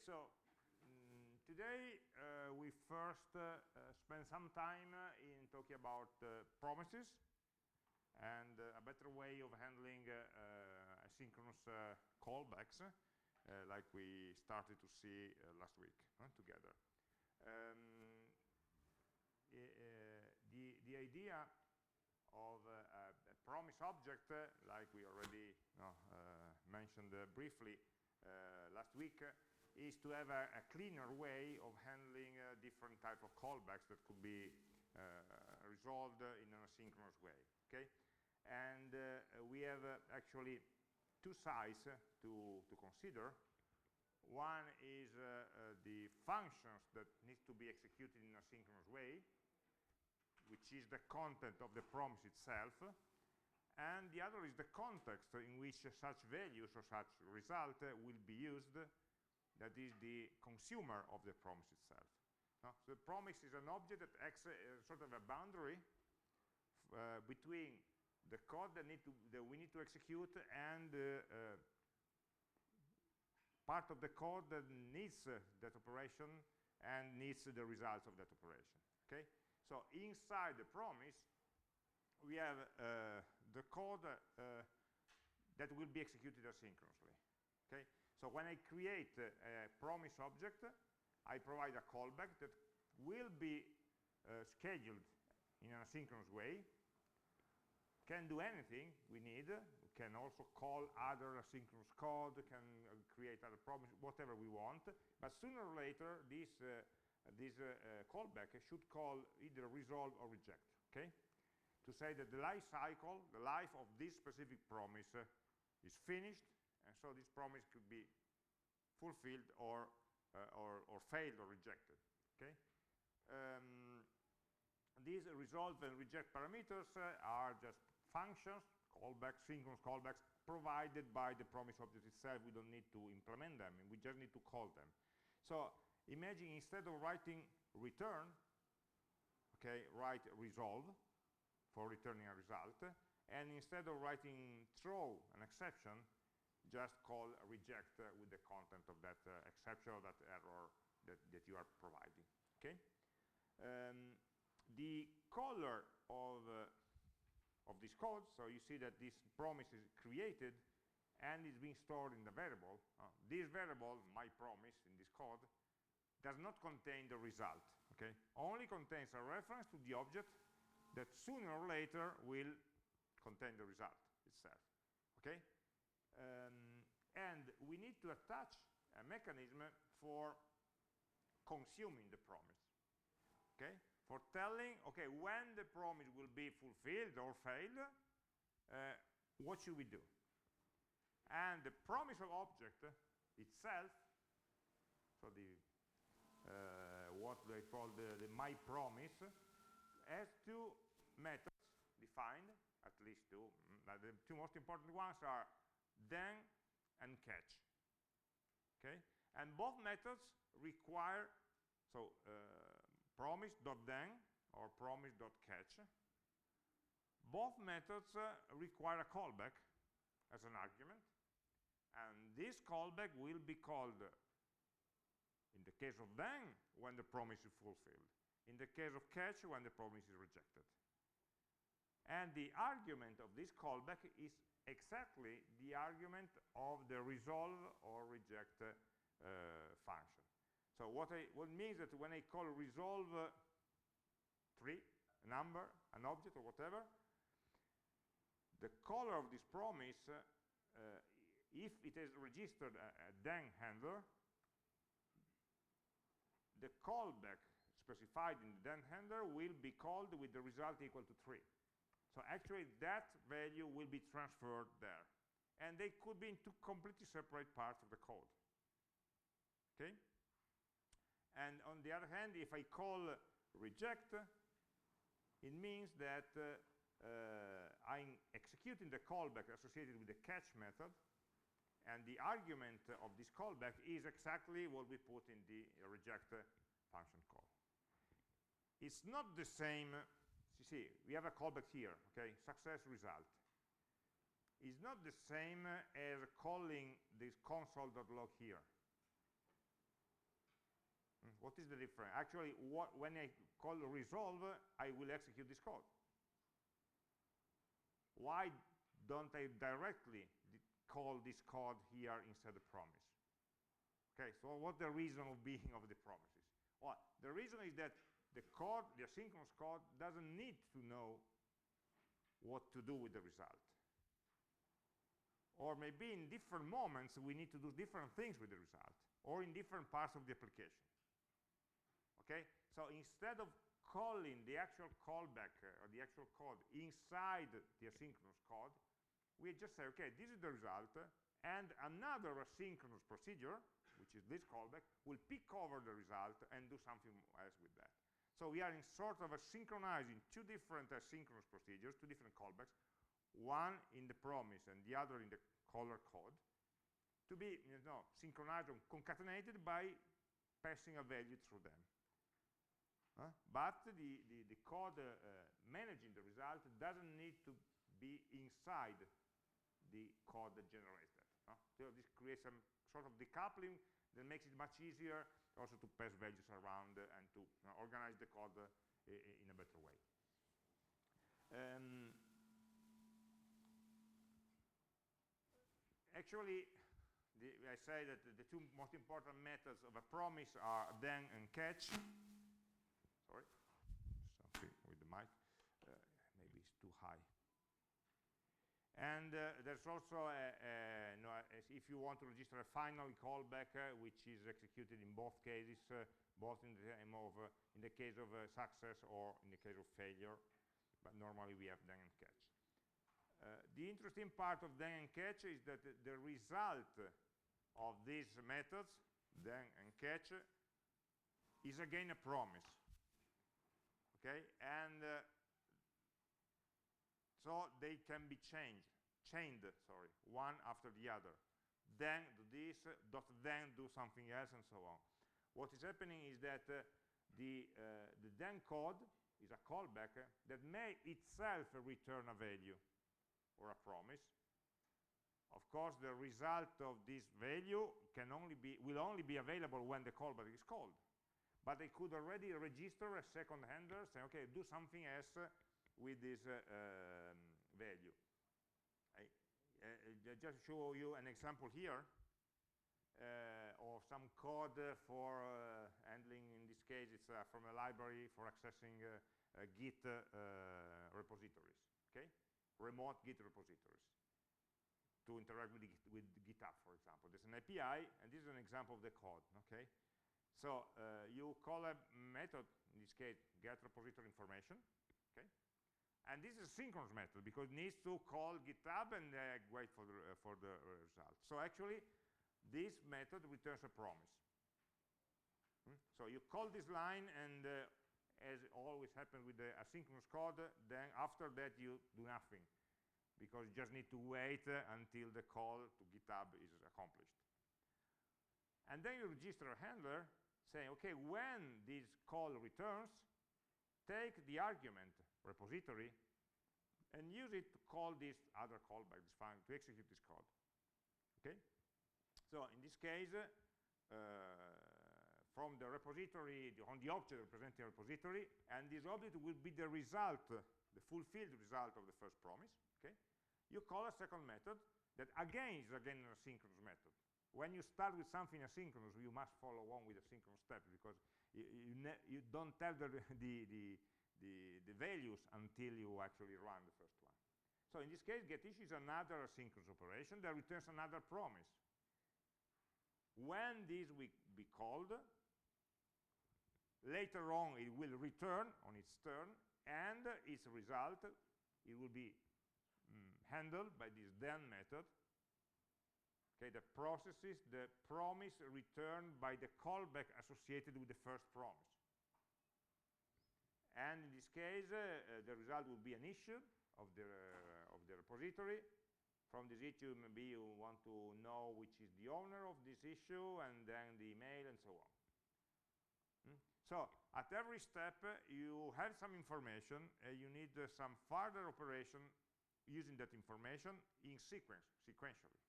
so today we first spend some time in talking about promises and a better way of handling asynchronous callbacks, like we started to see last week together. The idea of a promise object, like we already mentioned briefly last week, is to have a cleaner way of handling different types of callbacks that could be resolved in an asynchronous way. Okay, and we have actually two sides to consider. One is the functions that need to be executed in a synchronous way, which is the content of the promise itself, and the other is the context in which such values or such result will be used, that is the consumer of the promise itself. So the promise is an object that acts as sort of a boundary between the code that we need to execute and part of the code that needs that operation and needs the results of that operation. Okay, so inside the promise we have the code that will be executed asynchronously. Okay, so when I create a promise object, I provide a callback that will be scheduled in an asynchronous way, can do anything we need. We can also call other asynchronous code, can create other promises, whatever we want, but sooner or later this callback should call either resolve or reject, okay, to say that the life cycle, the life of this specific promise is finished, and so this promise could be fulfilled or failed or rejected. Okay, these resolve and reject parameters are just functions, callbacks, synchronous callbacks provided by the promise object itself. We don't need to implement them, we just need to call them. So imagine instead of writing return, okay, write resolve for returning a result, and instead of writing throw, an exception, just call reject with the content of that exception or that error that you are providing. Okay, the color of this code, so you see that this promise is created and is being stored in the variable. This variable, my promise in this code, does not contain the result. Okay, only contains a reference to the object that sooner or later will contain the result itself. Okay, and we need to attach a mechanism for consuming the promise. Okay, for telling, okay, when the promise will be fulfilled or failed, what should we do? And the promise of object itself, so the what they call the my promise, has two methods defined, at least two. The two most important ones are then and catch. Okay, and both methods require, so promise.then or promise.catch, both methods require a callback as an argument, and this callback will be called in the case of then when the promise is fulfilled, in the case of catch when the promise is rejected. And the argument of this callback is exactly the argument of the resolve or reject function. So what means that when I call resolve tree, a number, an object, or whatever, the color of this promise, if it is registered a then handler, the callback specified in the then handler will be called with the result equal to 3. So actually that value will be transferred there, and they could be in two completely separate parts of the code. Okay, and on the other hand, if I call reject, it means that I'm executing the callback associated with the catch method, and the argument of this callback is exactly what we put in the reject function call. It's not the same. You see, we have a callback here, okay, success result. It's not the same as calling this console.log here. What is the difference? Actually, when I call resolve, I will execute this code. Why don't I directly call this code here instead of promise? Okay, so what's the reason of being of the promises? Well, the reason is that the code, the asynchronous code, doesn't need to know what to do with the result. Or maybe in different moments we need to do different things with the result, or in different parts of the application. Okay, so instead of calling the actual callback or the actual code inside the asynchronous code, we just say, okay, this is the result, and another asynchronous procedure, which is this callback, will pick over the result and do something else with that. So we are in sort of synchronizing two different asynchronous procedures, two different callbacks, one in the promise and the other in the caller code, to be synchronized or concatenated by passing a value through them. But the code managing the result doesn't need to be inside the code that generates that. So this creates some sort of decoupling that makes it much easier also to pass values around and to organize the code in a better way. Actually, I say that the two most important methods of a promise are then and catch. Sorry, something with the mic. Maybe it's too high. And there's also, if you want to register a final callback, which is executed in both cases, both in the case of success or in the case of failure. But normally we have then and catch. The interesting part of then and catch is that the result of these methods, then and catch, is again a promise. Okay, and so they can be chained, one after the other. Then do this, then do something else, and so on. What is happening is that the then code is a callback that may itself return a value or a promise. Of course, the result of this value will only be available when the callback is called. But I could already register a second handler saying, okay, do something else with this value. I just show you an example here of some code for handling. In this case, it's from a library for accessing Git repositories, okay? Remote Git repositories to interact with GitHub, for example. There's an API, and this is an example of the code, okay? So you call a method, in this case, get repository information, okay? And this is a synchronous method because it needs to call GitHub and wait for the result. So actually, this method returns a promise. So you call this line, and as always happens with the asynchronous code, then after that you do nothing, because you just need to wait until the call to GitHub is accomplished. And then you register a handler saying, okay, when this call returns, take the argument repository and use it to call this other callback, this function, to execute this code. Okay? So in this case, from the repository, on the object representing a repository, and this object will be the result, the fulfilled result of the first promise. Okay? You call a second method that again is an asynchronous method. When you start with something asynchronous, you must follow on with asynchronous steps, because you don't tell the values until you actually run the first one. So in this case, getIssues is another asynchronous operation that returns another promise. When this will be called, later on it will return on its turn, and its result, it will be handled by this then method, okay, that processes the promise returned by the callback associated with the first promise. And in this case, the result will be an issue of the repository. From this issue, maybe you want to know which is the owner of this issue, and then the email, and so on. So at every step, you have some information, and you need some further operation using that information in sequentially.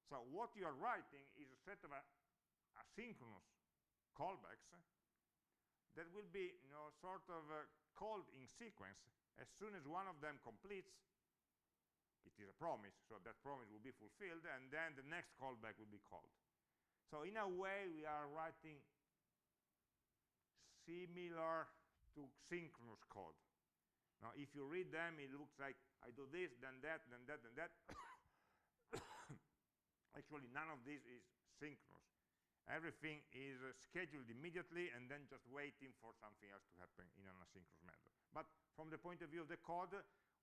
So what you are writing is a set of asynchronous callbacks that will be, sort of called in sequence. As soon as one of them completes, it is a promise, so that promise will be fulfilled, and then the next callback will be called. So in a way, we are writing similar to synchronous code. Now, if you read them, it looks like I do this, then that, then that, then that. Actually, none of this is synchronous. Everything is scheduled immediately and then just waiting for something else to happen in an asynchronous method. But from the point of view of the code,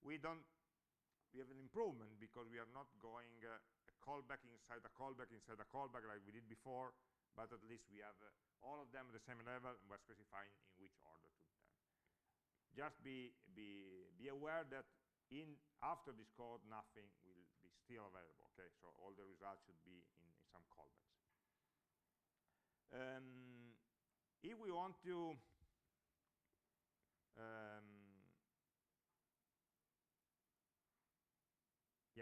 we have an improvement, because we are not going a callback inside a callback inside a callback like we did before, but at least we have all of them at the same level, and we're specifying in which order to do them. Just be aware that after this code, nothing will be still available, okay? So all the results should be in some callbacks. If we want to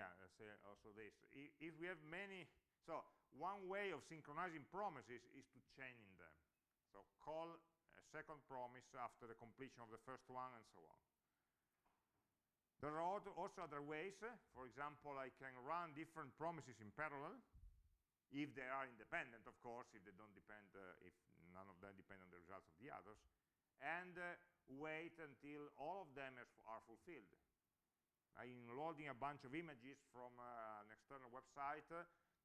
let's say also this. If we have many, so one way of synchronizing promises is to chaining them. So call a second promise after the completion of the first one, and so on. There are also other ways. For example, I can run different promises in parallel, if they are independent, of course, if they don't depend, if none of them depend on the results of the others, and wait until all of them are fulfilled. I'm loading a bunch of images from an external website.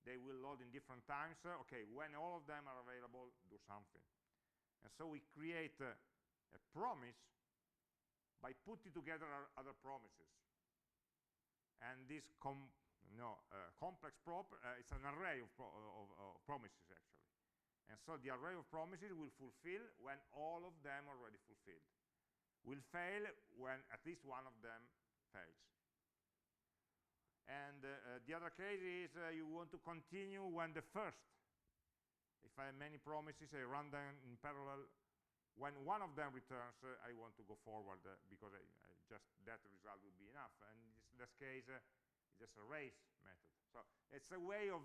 They will load in different times. Okay, when all of them are available, do something. And so we create a promise by putting together other promises. And this complex it's an array of promises, actually. And so the array of promises will fulfill when all of them are already fulfilled. Will fail when at least one of them fails. And the other case is you want to continue when the first. If I have many promises, I run them in parallel. When one of them returns, I want to go forward because just that result will be enough. And in this case, it's just a race method. So it's a way of,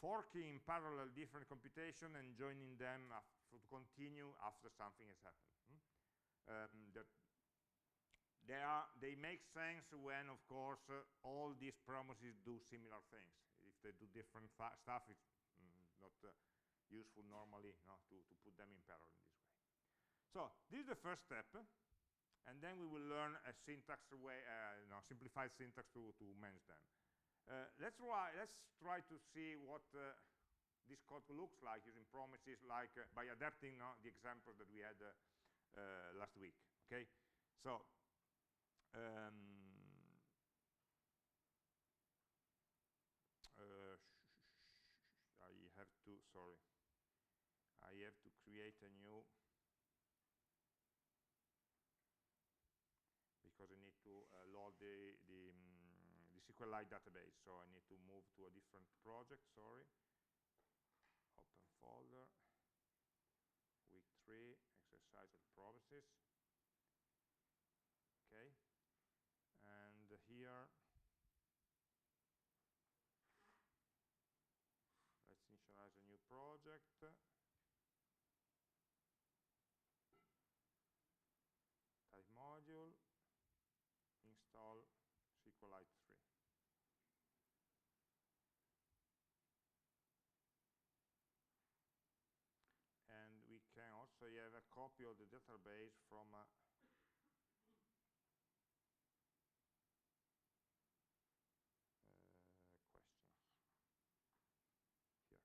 forking in parallel different computation and joining them to continue after something has happened. They make sense when, of course, all these promises do similar things. If they do different stuff, it's not useful normally to put them in parallel in this way. So this is the first step, and then we will learn a syntax way, simplified syntax to manage them. Let's try to see what this code looks like using promises, like by adapting the examples that we had last week. Okay, so. I have to create a new, because I need to load the SQLite database, so I need to move to a different project, sorry. Open folder, week 3, exercise of promises. Okay, and here, let's initialize a new project. Type module, install SQLite 3. And we can also have a copy of the database from questions. Here.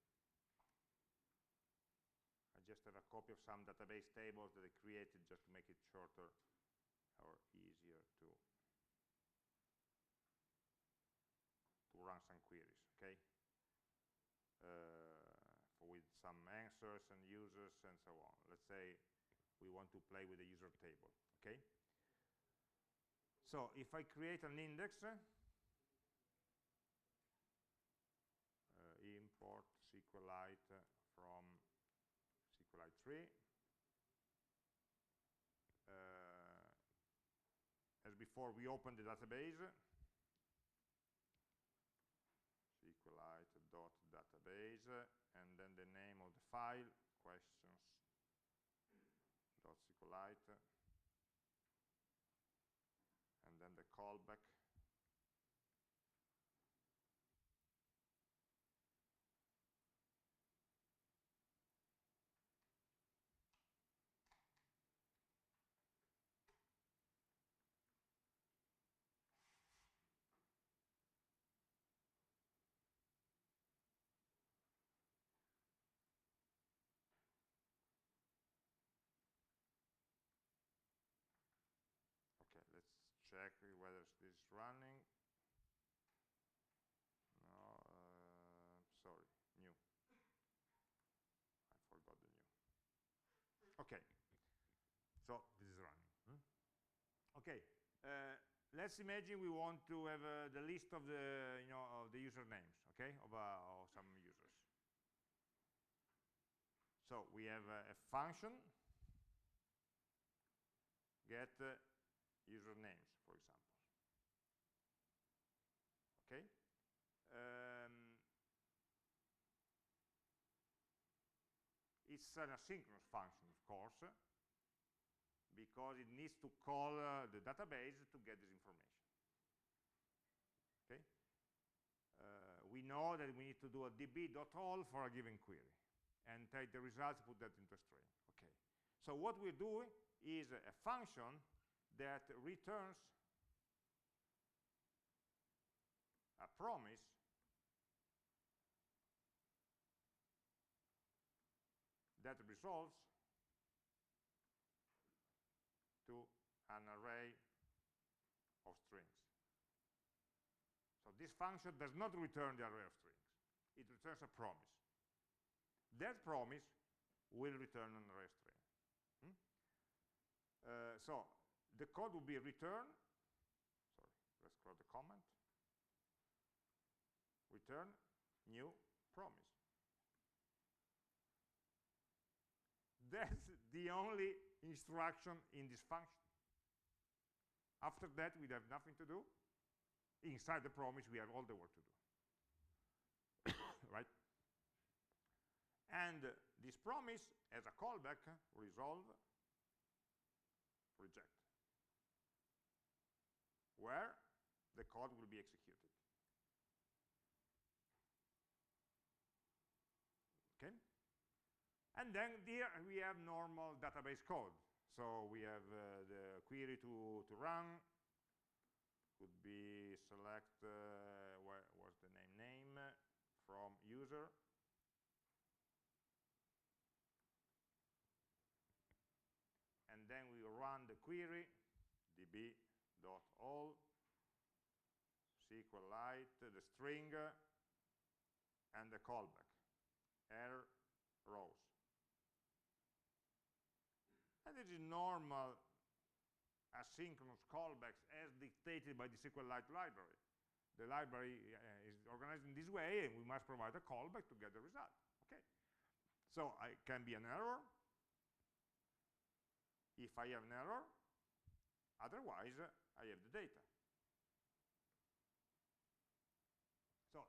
I just have a copy of some database tables that I created just to make it shorter or easier to run some queries, okay? With some answers and users and so on. Let's say we want to play with the user table, okay? So if I create an index, import SQLite from SQLite 3, as before, we open the database, SQLite.database, database, and then the name of the file, questions.sqlite, and then the callback. Okay, let's check whether this is running. No, sorry, new. I forgot the new. Okay, so this is running. Okay, let's imagine we want to have the list of the of the usernames, okay, of some users. So we have a function get usernames, for example. Okay. It's an asynchronous function, of course, because it needs to call the database to get this information. Okay. We know that we need to do a db.all for a given query and take the results, put that into a string. Okay. So what we're doing is a function that returns a promise that resolves to an array of strings. So this function does not return the array of strings. It returns a promise. That promise will return an array of strings. So the code will be return, sorry, let's close the comment, return new promise. That's the only instruction in this function. After that, we have nothing to do. Inside the promise, we have all the work to do. Right? And this promise, as a callback, resolve, reject, where the code will be executed. Okay? And then here we have normal database code. So we have the query to run, could be select, where was the name from user. And then we run the query, db.all, SQLite, the string, and the callback, rows. And this is normal asynchronous callbacks as dictated by the SQLite library. The library is organized in this way, and we must provide a callback to get the result. Okay. So it can be an error. If I have an error, otherwise I have the data. So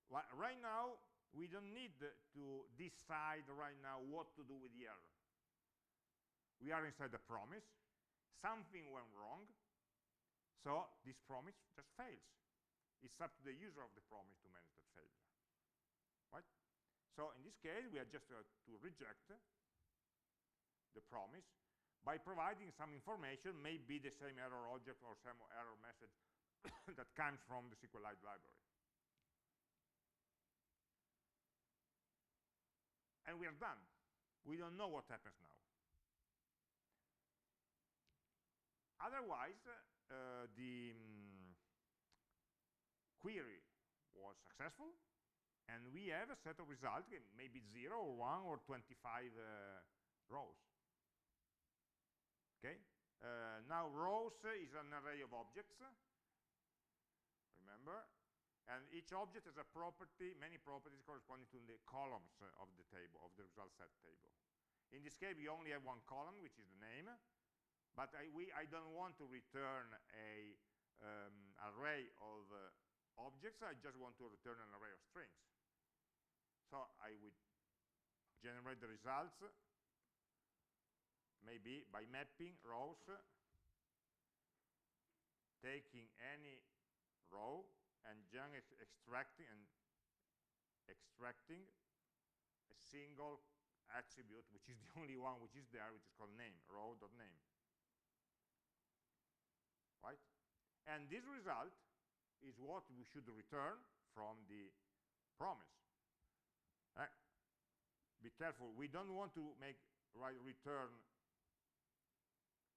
right now, we don't need to decide right now what to do with the error. We are inside the promise. Something went wrong, so this promise just fails. It's up to the user of the promise to manage that failure. Right? So in this case, we are just to reject the promise by providing some information, maybe the same error object or some error message that comes from the SQLite library. And we are done. We don't know what happens now. Otherwise, the query was successful, and we have a set of results, maybe 0 or 1 or 25 rows. Okay? Now rows is an array of objects, remember, and each object has a property, many properties corresponding to the columns of the table, of the result set table. In this case, we only have one column, which is the name, but I don't want to return a array of objects. I just want to return an array of strings. I will generate the results, maybe by mapping rows, taking any row and just extracting a single attribute, which is the only one which is there, which is called name, row.name. Right? And this result is what we should return from the promise. Be careful, we don't want to write return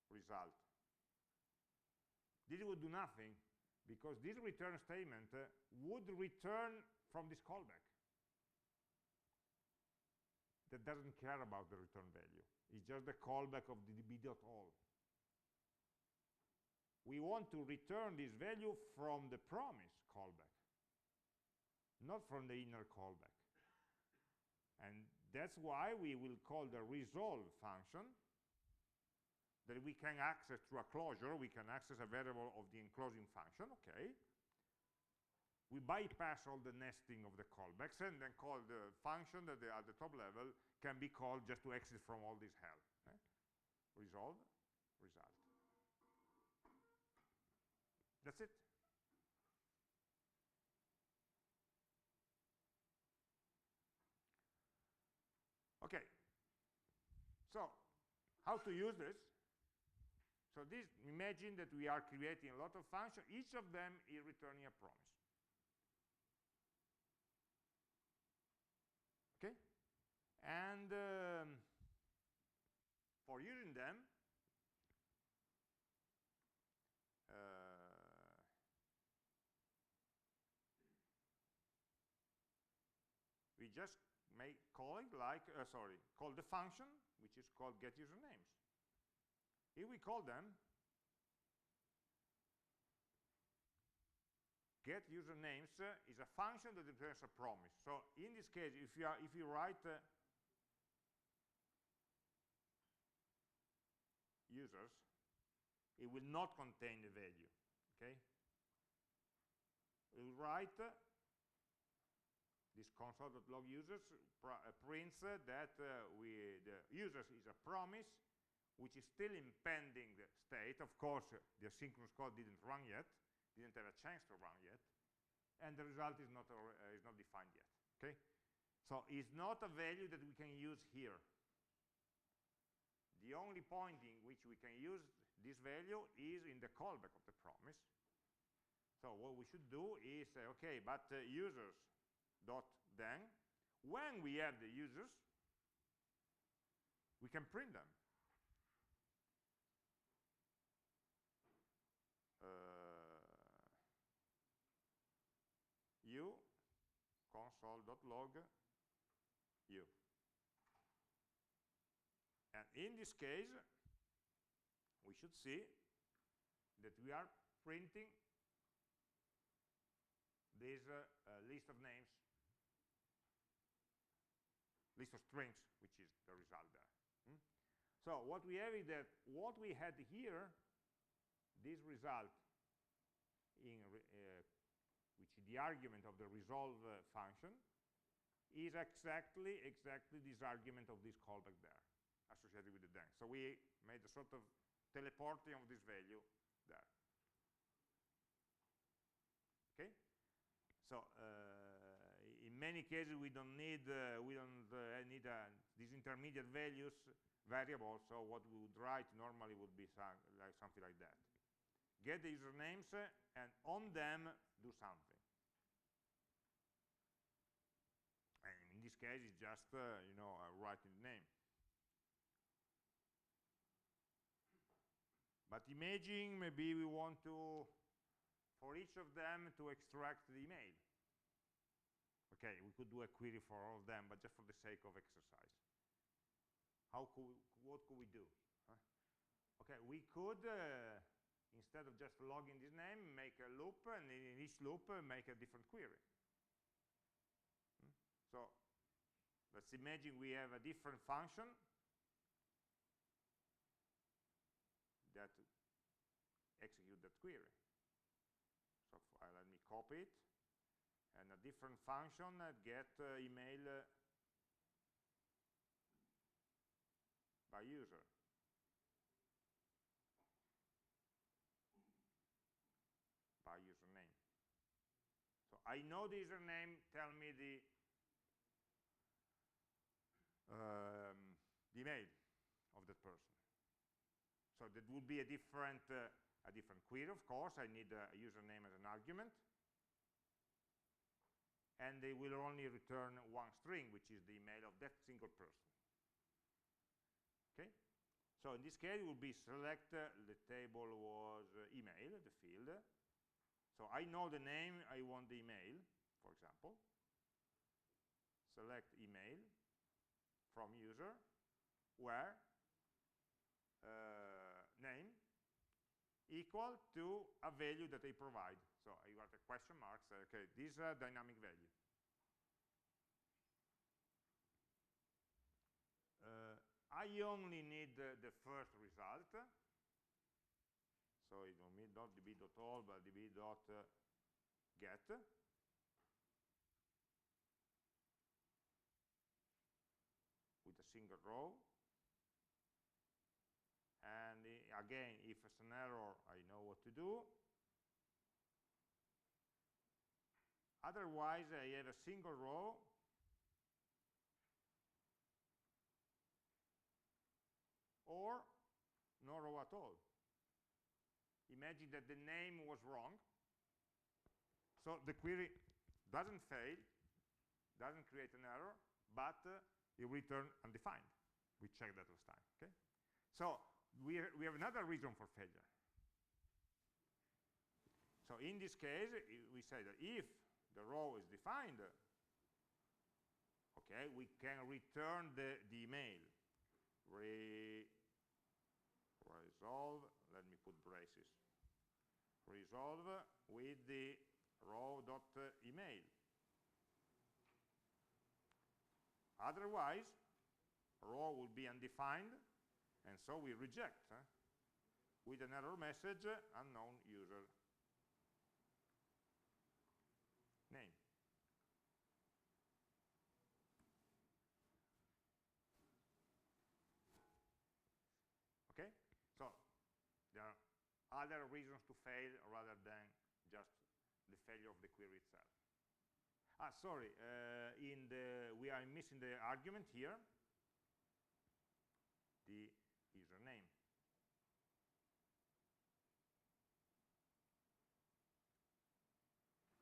result. This would do nothing, because this return statement would return from this callback. That doesn't care about the return value. It's just the callback of the db.all. We want to return this value from the promise callback, not from the inner callback. And that's why we will call the resolve function, that we can access through a closure. We can access a variable of the enclosing function, okay. We bypass all the nesting of the callbacks and then call the function that at the top level can be called just to exit from all this hell. Okay? Resolve, result. That's it. Okay. So, how to use this? So this, imagine that we are creating a lot of functions. Each of them is returning a promise. Okay? And for using them, we just call it like, call the function, which is called getUsernames. If we call them, getUsernames is a function that returns a promise. So in this case, if you write users, it will not contain the value. Okay? We'll write this console.log users prints that the users is a promise which is still in pending state. Of course, the asynchronous code didn't run yet, didn't have a chance to run yet, and the result is not defined yet. Okay, so it's not a value that we can use here. The only point in which we can use this value is in the callback of the promise. So what we should do is say, okay, but users dot then, when we have the users, we can print them. U console.log u. And in this case, we should see that we are printing this list of names, list of strings, which is the result there. So what we have is that what we had here, this result in which is the argument of the resolve function, is exactly this argument of this callback there, associated with the then. So we made a sort of teleporting of this value there. Okay? So in many cases we don't need these intermediate values variables. So what we would write normally would be something like that. Get the usernames and on them do something. And in this case, it's just writing the name. But imagine maybe we want to, for each of them, to extract the email. Okay, we could do a query for all of them, but just for the sake of exercise. What could we do? Huh? Okay, we could, instead of just logging this name, make a loop, and in each loop, make a different query. So let's imagine we have a different function that execute that query. So let me copy it, and a different function get email by user. By username. So I know the username, tell me the email of that person. So that would be a different query, of course. I need a username as an argument. And they will only return one string, which is the email of that single person. Okay? So in this case, it will be select, the table was email, the field. So I know the name, I want the email, for example. Select email from user, where name equal to a value that I provide. So I got a question mark, say, okay, this is a dynamic value. I only need the first result. So I don't need not db.all, but db.get. With a single row. And again, if it's an error, I know what to do. Otherwise, I have a single row. Or no row at all. Imagine that the name was wrong. So the query doesn't fail, doesn't create an error, but it returns undefined. We checked that last time. Okay? So we have another reason for failure. So in this case, we say that if the row is defined, okay, we can return the email. Resolve, let me put braces. Resolve with the row.email. Otherwise, row will be undefined, and so we reject with an error message, unknown user name. Okay? So there are other reasons to fail rather than just the failure of the query itself. Sorry, we are missing the argument here, the username.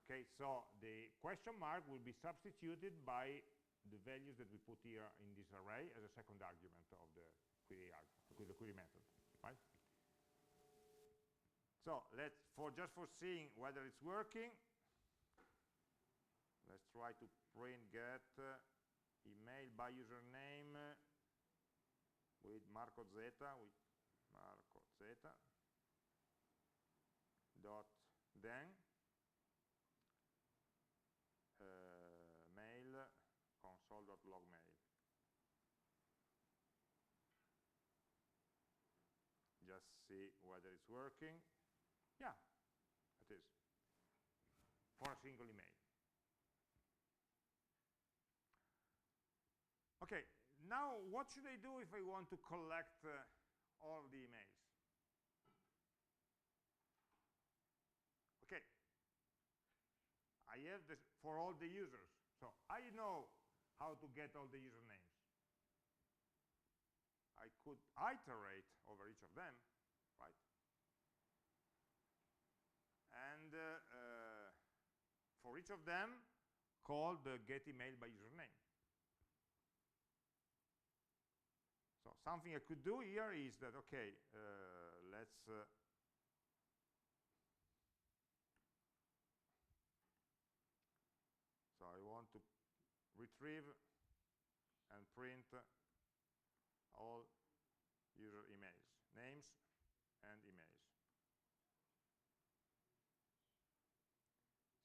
Okay, so the question mark will be substituted by the values that we put here in this array as a second argument of the query method, right? So just for seeing whether it's working, let's try to print get email by username with Marco Zeta, dot then mail console.log mail. Just see whether it's working. Yeah, it is. For a single email. Okay, now what should I do if I want to collect all of the emails? Okay, I have this for all the users. So I know how to get all the usernames. I could iterate over each of them, right? And for each of them, call the get email by username. So something I could do here is that, okay, let's so I want to retrieve and print all user emails, names and emails.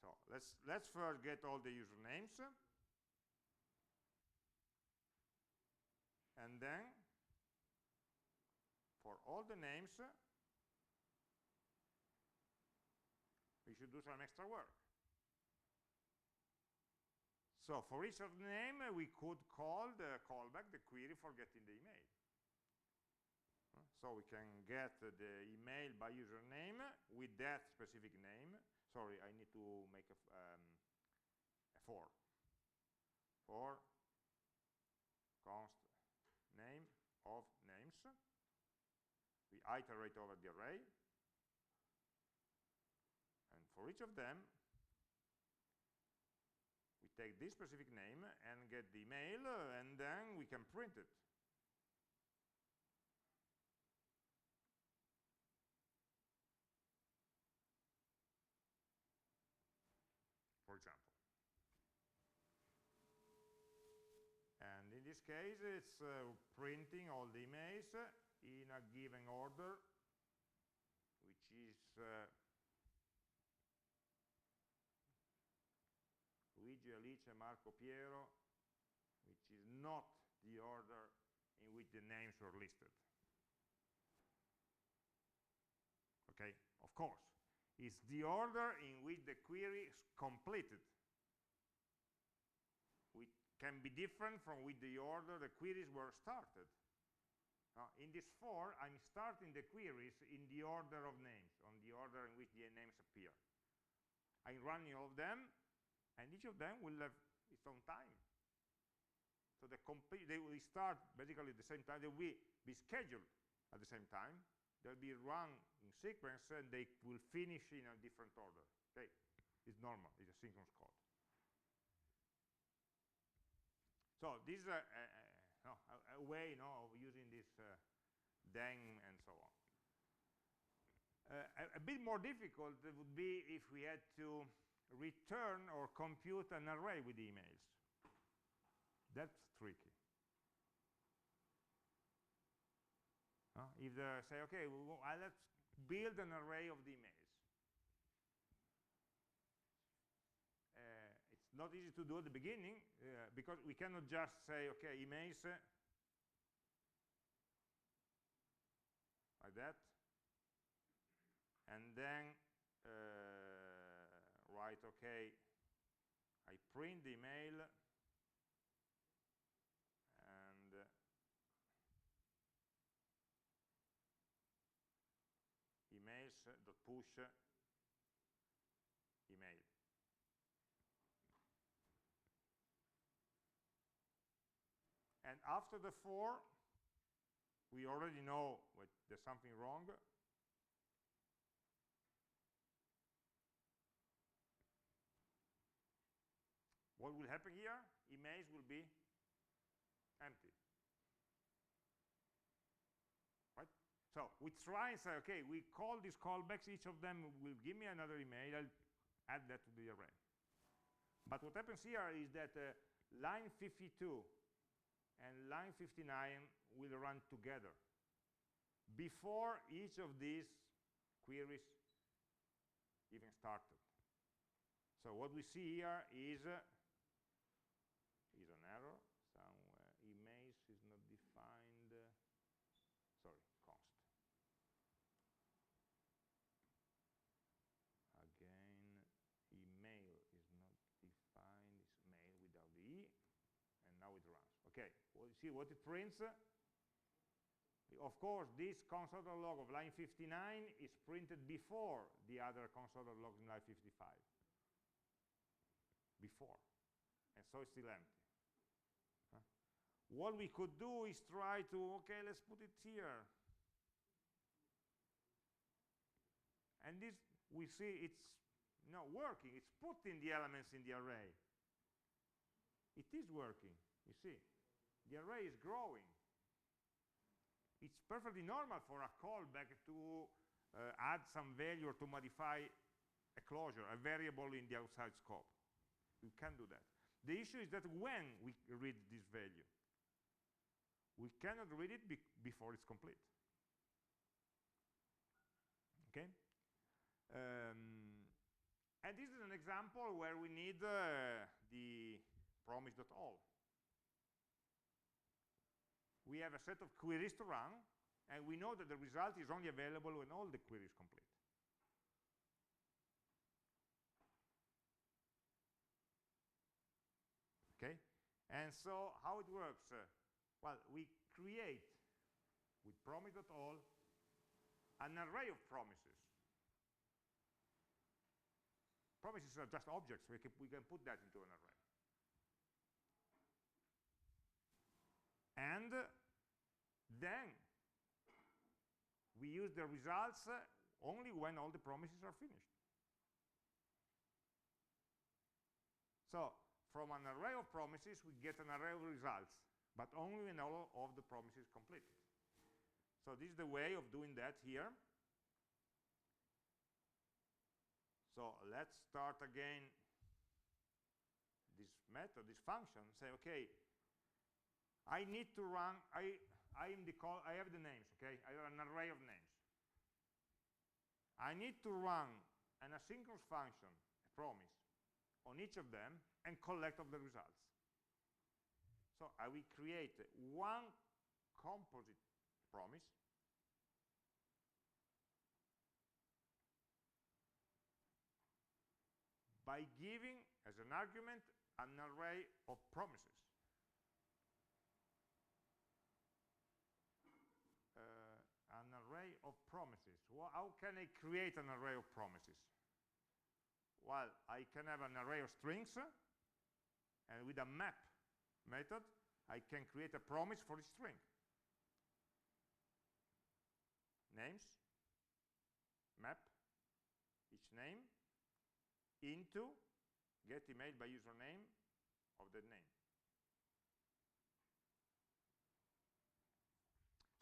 So let's first get all the usernames, and then for all the names we should do some extra work. So for each of the name we could call the callback, the query for getting the email. so we can get the email by username with that specific name. Sorry, I need to make a for const name of names. We iterate over the array, and for each of them we take this specific name and get the email, and then we can print it. For example. And in this case, it's printing all the emails in a given order, which is Luigi, Alice, Marco, Piero, which is not the order in which the names were listed. Okay, of course, it's the order in which the query is completed. Which can be different from with the order the queries were started. In this for, I'm starting the queries in the order of names, on the order in which the names appear. I'm running all of them, and each of them will have its own time. So they will start basically at the same time. They will be scheduled at the same time. They'll be run in sequence, and they will finish in a different order. Okay, it's normal. It's a synchronous code. So this is a way of using this then and so on. A bit more difficult it would be if we had to return or compute an array with emails. That's tricky. If they say, okay, let's build an array of the emails. It's not easy to do at the beginning because we cannot just say, okay, emails like that, and then write, okay, I print the email, and emails.push email. And after the for, we already know there's something wrong. What will happen here? Emails will be empty. Right? So we try and say, okay, we call these callbacks, each of them will give me another email, I'll add that to the array. But what happens here is that line 52 and line 59 will run together before each of these queries even started. So what we see here is an error somewhere. Emails is not defined. Sorry, const. Again, email is not defined. It's mail without the E. And now it runs. Okay, well, you see what it prints? Of course, this console.log of line 59 is printed before the other console.log in line 55. Before. And so it's still empty. What we could do is try to, okay, let's put it here. And this, we see it's not working. It's putting the elements in the array. It is working, you see. The array is growing. It's perfectly normal for a callback to add some value or to modify a closure, a variable in the outside scope. We can do that. The issue is that when we read this value, we cannot read it before it's complete. Okay? And this is an example where we need the promise.all. We have a set of queries to run, and we know that the result is only available when all the queries complete. Okay? And so how it works? Well, we with promise.all an array of promises. Promises are just objects. We can put that into an array. And then we use the results only when all the promises are finished. So from an array of promises, we get an array of results, but only when all of the promises completed. So this is the way of doing that here. So let's start again this method, this function. Say, okay, I need to run. I have the names. Okay, I have an array of names. I need to run an asynchronous function, a promise, on each of them and collect of the results. So I will create one composite promise by giving as an argument an array of promises. An array of promises. Well, how can I create an array of promises? Well, I can have an array of strings, and with a map method, I can create a promise for each string. Names, map, each name, into get email by username of the name.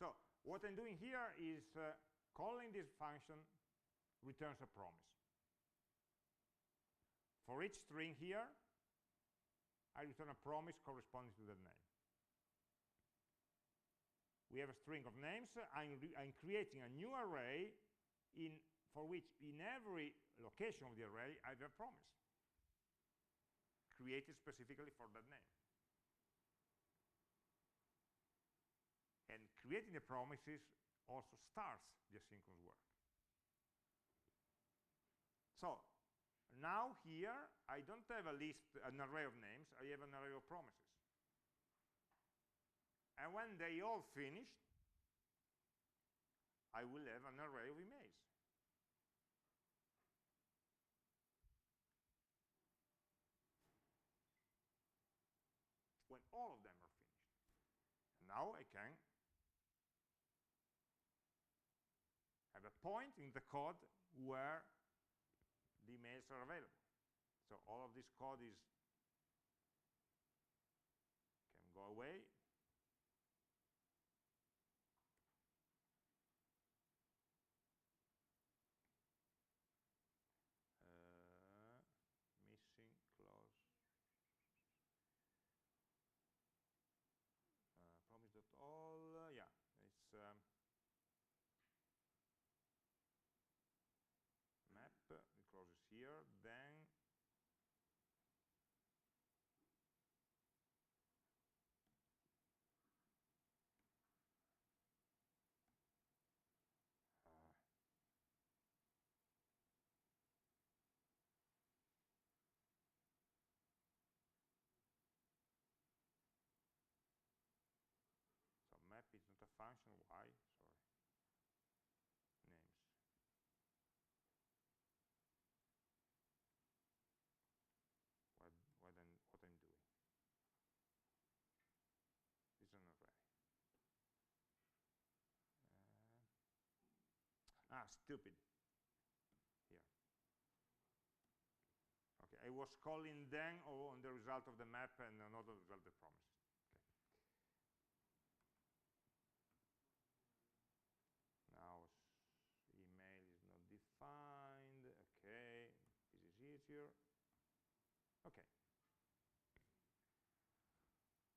So what I'm doing here is calling this function returns a promise. For each string here, I return a promise corresponding to the name. We have a string of names. I'm creating a new array for which in every location of the array I have a promise created specifically for that name. And creating the promises also starts the asynchronous work. So now here I don't have an array of names, I have an array of promises. And when they all finish, I will have an array of emails. When all of them are finished. And now I can have a point in the code where the emails are available. So all of this code can go away. Missing clause. Promise.all. Yeah, it's map, it closes here, then so map is not a function, why? Sorry. Names. What I'm doing. This is an array. Stupid. Here. Okay, I was calling then on the result of the map and not on the result of the promise. Okay. Now email is not defined. Okay, this is easier. Okay.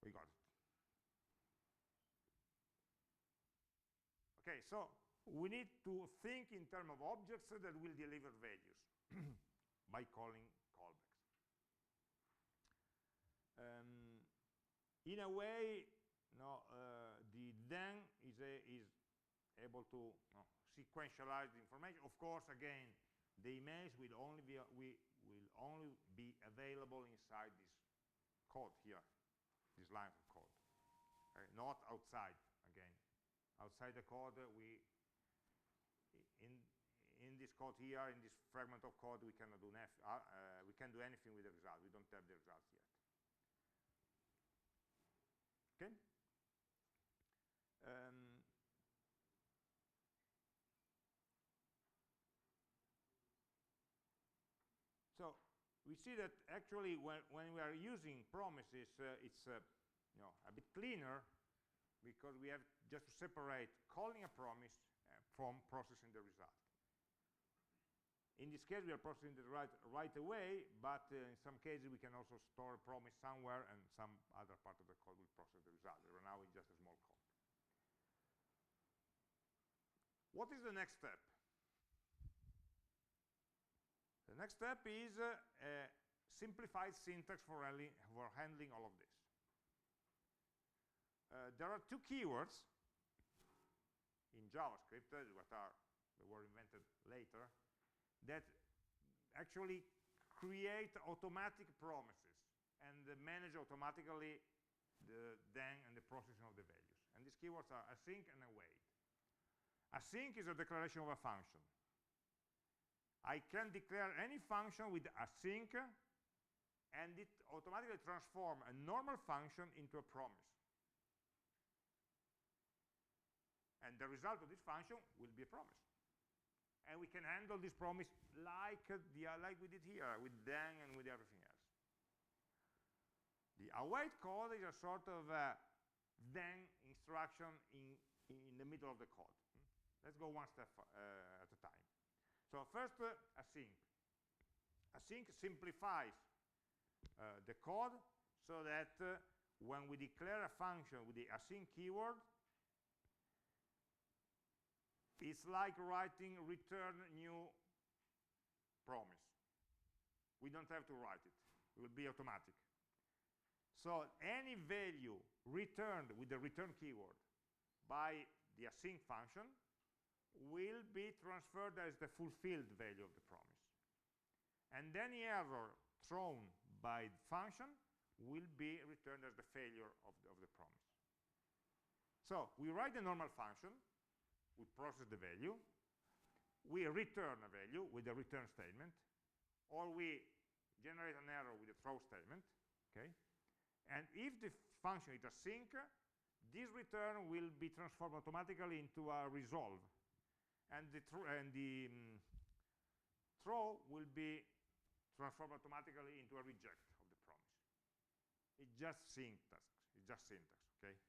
We got it. Okay, so we need to think in terms of objects that will deliver values by calling callbacks. In a way, the then is able to sequentialize the information. Of course, again, the emails will only be available inside this code here, this line of code, not outside, again, outside the code, in this code here, in this fragment of code, we cannot do we can't do anything with the result. We don't have the results yet. Okay. So we see that actually when we are using promises, it's a bit cleaner, because we have just to separate calling a promise from processing the result. In this case, we are processing the right away, but in some cases, we can also store a promise somewhere, and some other part of the code will process the result. Right now, it's just a small code. What is the next step? The next step is a simplified syntax for handling all of this. There are two keywords in JavaScript that were invented later, that actually create automatic promises and manage automatically the then and the processing of the values. And these keywords are async and await. Async is a declaration of a function. I can declare any function with async, and it automatically transforms a normal function into a promise. And the result of this function will be a promise. And we can handle this promise like we did here, with then and with everything else. The await code is a sort of then instruction in the middle of the code. Let's go one step at a time. So first, async. Async simplifies the code so that when we declare a function with the async keyword, it's like writing return new promise. We don't have to write it. It will be automatic. So any value returned with the return keyword by the async function will be transferred as the fulfilled value of the promise. And any error thrown by the function will be returned as the failure of the promise. So we write the normal function, we process the value, we return a value with the return statement, or we generate an error with a throw statement, okay? And if the function is async, this return will be transformed automatically into a resolve, and the throw will be transformed automatically into a reject of the promise. It's just syntax. It's just syntax, okay?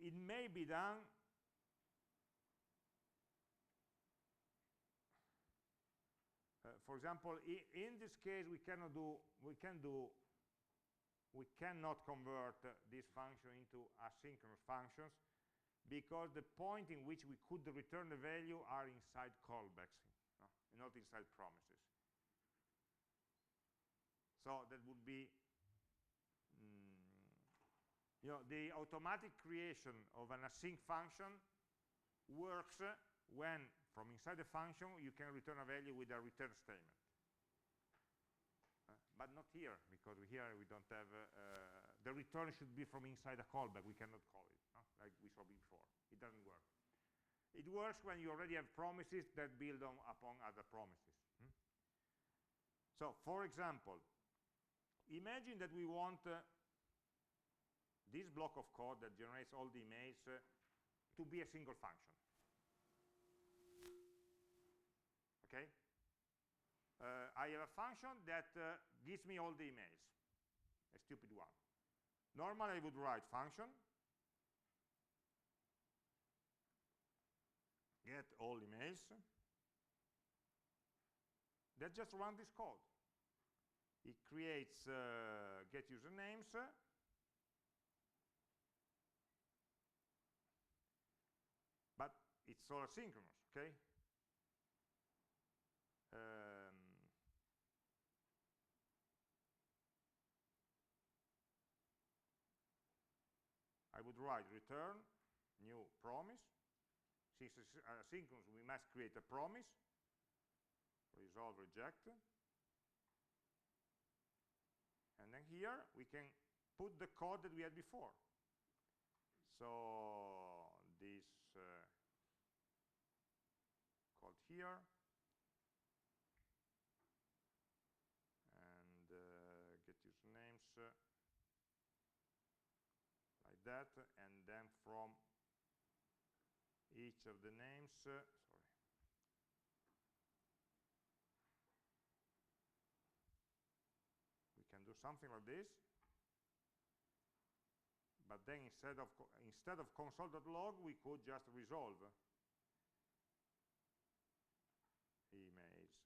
It may be done for example, in this case, we cannot convert this function into asynchronous functions, because the point in which we could return the value are inside callbacks, not inside promises. So that would be the automatic creation of an async function works when, from inside the function, you can return a value with a return statement. But not here, because here we don't have, the return should be from inside a callback. We cannot call it, like we saw before. It doesn't work. It works when you already have promises that build upon other promises. So, for example, imagine that we want this block of code that generates all the emails to be a single function. Okay? I have a function that gives me all the emails, a stupid one. Normally, I would write function, get all emails, that just run this code. It creates get usernames, but it's all asynchronous, okay? I would write return new promise. Since it's asynchronous, we must create a promise, resolve reject, And then here we can put the code that we had before. So this code here, and get usernames like that, and then from each of the names, sorry, we can do something like this. But then instead of console.log, we could just resolve emails.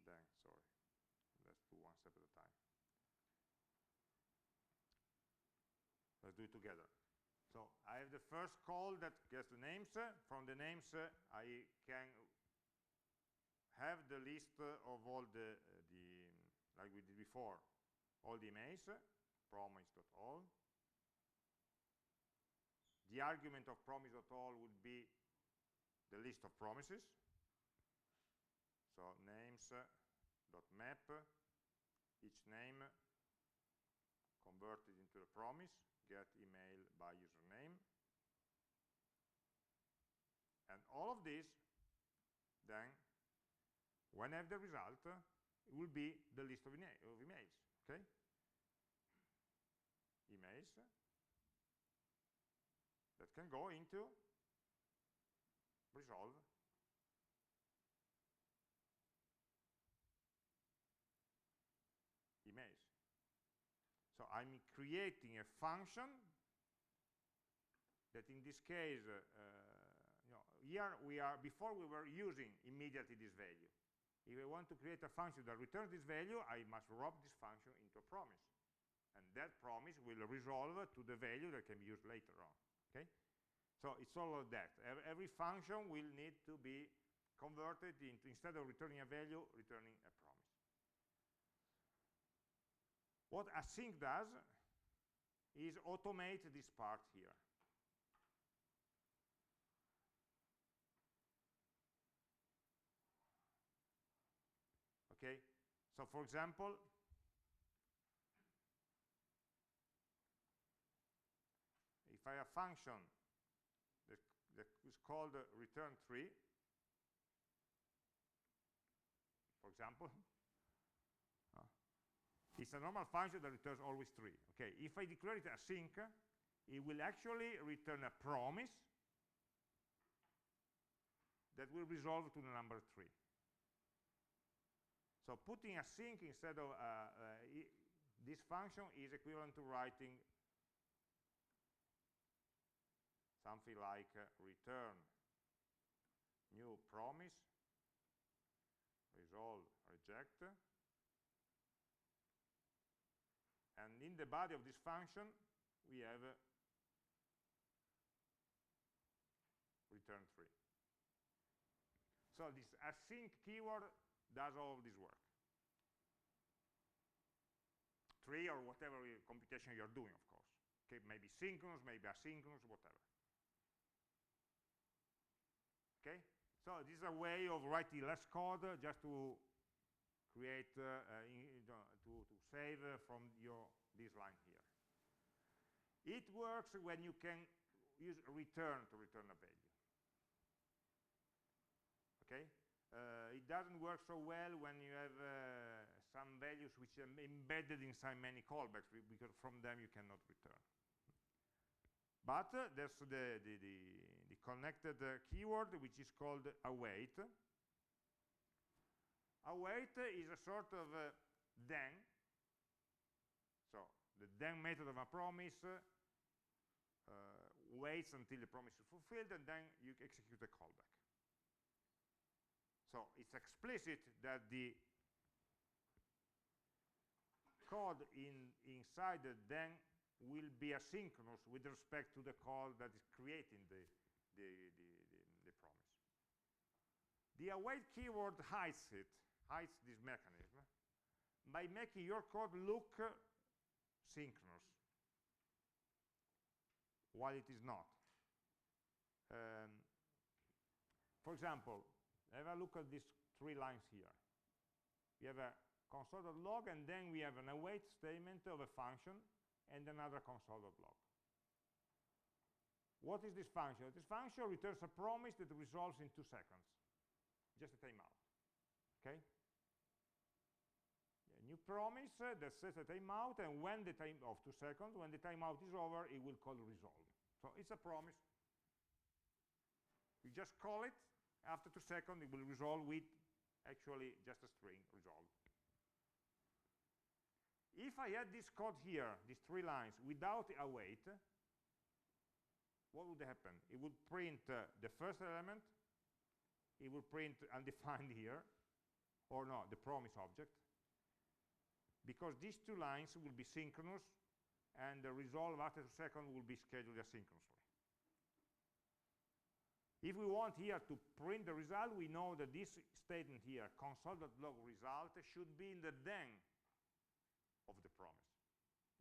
Then, sorry, let's do one step at a time. Let's do it together. So I have the first call that gets the names. From the names, I can have the list of all the like we did before, all the emails, promise.all. The argument of promise.all would be the list of promises. So names.map, each name converted into a promise, get email by username. And all of this, then, when I have the result, it will be the list of emails, okay? Emails that can go into resolve emails. So I'm creating a function that in this case, here we are, before we were using immediately this value. If I want to create a function that returns this value, I must wrap this function into a promise. And that promise will resolve to the value that can be used later on, okay? So it's all of that. Every function will need to be converted into, instead of returning a value, returning a promise. What async does is automate this part here. Okay, so for example, if I have a function that is called return 3, for example, it's a normal function that returns always 3. Okay, if I declare it async, it will actually return a promise that will resolve to the number 3. So putting async instead of this function is equivalent to writing something like return new promise, resolve, reject. And in the body of this function, we have return 3. So this async keyword does all of this work. 3 or whatever computation you're doing, of course. Okay, maybe synchronous, maybe asynchronous, whatever. Okay, so this is a way of writing less code just to create, to save from this line here. It works when you can use return to return a value. Okay, it doesn't work so well when you have some values which are embedded inside many callbacks, because from them you cannot return. But there's the connected keyword, which is called await. Await is a sort of then. So the then method of a promise waits until the promise is fulfilled, and then you execute a callback. So it's explicit that the code inside the then will be asynchronous with respect to the call that is creating the promise. The await keyword hides this mechanism by making your code look synchronous while it is not. For example, have a look at these 3 lines here. We have a console.log, and then we have an await statement of a function and another console.log. What is this function? This function returns a promise that resolves in 2 seconds, just a timeout. Okay? A new promise that sets a timeout, and when the time of 2 seconds, when the timeout is over, it will call resolve. So it's a promise. You just call it. After 2 seconds, it will resolve with actually just a string resolve. If I had this code here, these 3 lines, without the await, what would happen? It would print the first element, it would print undefined here, or no, the promise object, because these 2 lines will be synchronous, and the resolve after 2 seconds will be scheduled asynchronously. If we want here to print the result, we know that this statement here, console.log result, should be in the then of the promise,